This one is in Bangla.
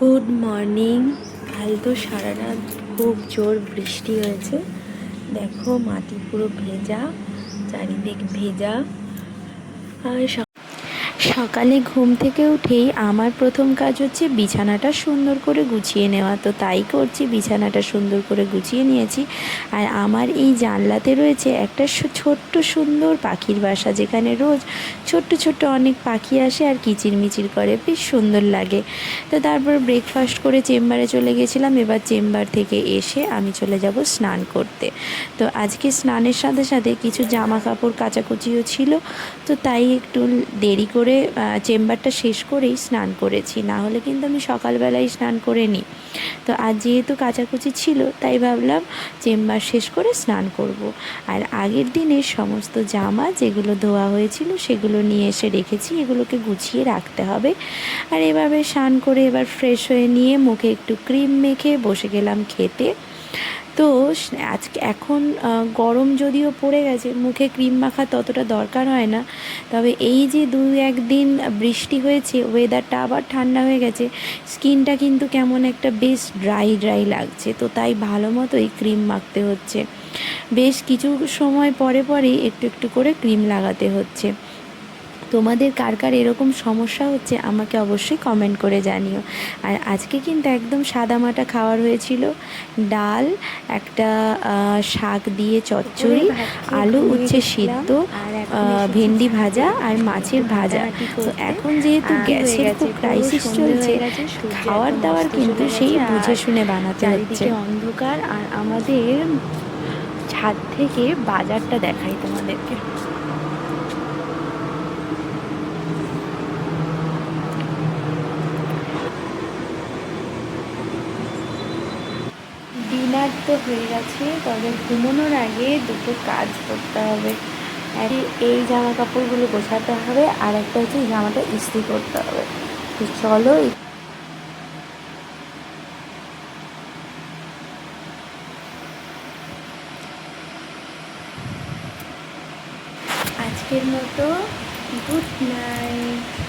Good morning. কাল তো সারা রাত খুব জোর বৃষ্টি হয়েছে। দেখো মাটি পুরো ভেজা, চারিদিক ভেজা। আর সকালে ঘুম থেকে উঠেই আমার প্রথম কাজ হচ্ছে বিছানাটা সুন্দর করে গুছিয়ে নেওয়া। তো তাই করছি, বিছানাটা সুন্দর করে গুছিয়ে নিয়েছি। আর আমার এই জানলাতে রয়েছে একটা ছোট্ট সুন্দর পাখির বাসা, যেখানে রোজ ছোট্ট ছোট্ট অনেক পাখি আসে আর কিচিরমিচির করে, বেশ সুন্দর লাগে। তো তারপর ব্রেকফাস্ট করে চেম্বারে চলে গেছিলাম। এবার চেম্বার থেকে এসে আমি চলে যাব স্নান করতে। তো আজকে স্নানের সাথে সাথে কিছু জামা কাপড় কাচাকুচিও ছিল, তো তাই একটু দেরি করে চেম্বারটা শেষ করেই স্নান করেছি, না হলে কিন্তু আমি সকালবেলায় স্নান করে নিই। তো আজ যেহেতু কাচাকুচি ছিল, তাই ভাবলাম চেম্বার শেষ করে স্নান করব। আর আগের দিনের সমস্ত জামা যেগুলো ধোয়া হয়েছিল সেগুলো নিয়ে এসে রেখেছি, এগুলোকে গুছিয়ে রাখতে হবে। আর এভাবে স্নান করে এবার ফ্রেশ হয়ে নিয়ে মুখে একটু ক্রিম মেখে বসে গেলাম খেতে। তো আজকে এখন গরম যদিও পড়ে গেছে, মুখে ক্রিম মাখা ততটা দরকার হয় না। তবে এই যে 2-1 দিন বৃষ্টি হয়েছে, ওয়েদারটা আবার ঠান্ডা হয়ে গেছে, স্কিনটা কিন্তু কেমন একটা বেশ ড্রাই ড্রাই লাগছে। তো তাই ভালো মতোই ক্রিম মাখতে হচ্ছে, বেশ কিছু সময় পরে পরেই একটু একটু করে ক্রিম লাগাতে হচ্ছে। তোমাদের কার কার এরকম সমস্যা হচ্ছে আমাকে অবশ্যই কমেন্ট করে জানিও। আর আজকে কিন্তু একদম সাদামাটা খাওয়ার হয়েছিল, ডাল, একটা শাক দিয়ে চচ্চড়ি, আলু উচ্ছে সিদ্ধ, ভেন্ডি ভাজা আর মাছের ভাজা। তো এখন যেহেতু গ্যাসের খুব ক্রাইসিস চলছে, খাওয়ার দাওয়ার কিন্তু সেই বুঝে শুনে বানাতে হচ্ছে। অন্ধকার, আর আমাদের ছাদ থেকে বাজারটা দেখাই তোমাদেরকে। ডিনার তো হয়ে গেছে, তবে ঘুমানোর আগে দুটো কাজ করতে হবে। এই জামা কাপড়গুলো গোছাতে হবে, আর একটা হচ্ছে জামাটা ইস্ত্রি করতে হবে। তো চলো, আজকের মতো গুড নাইট।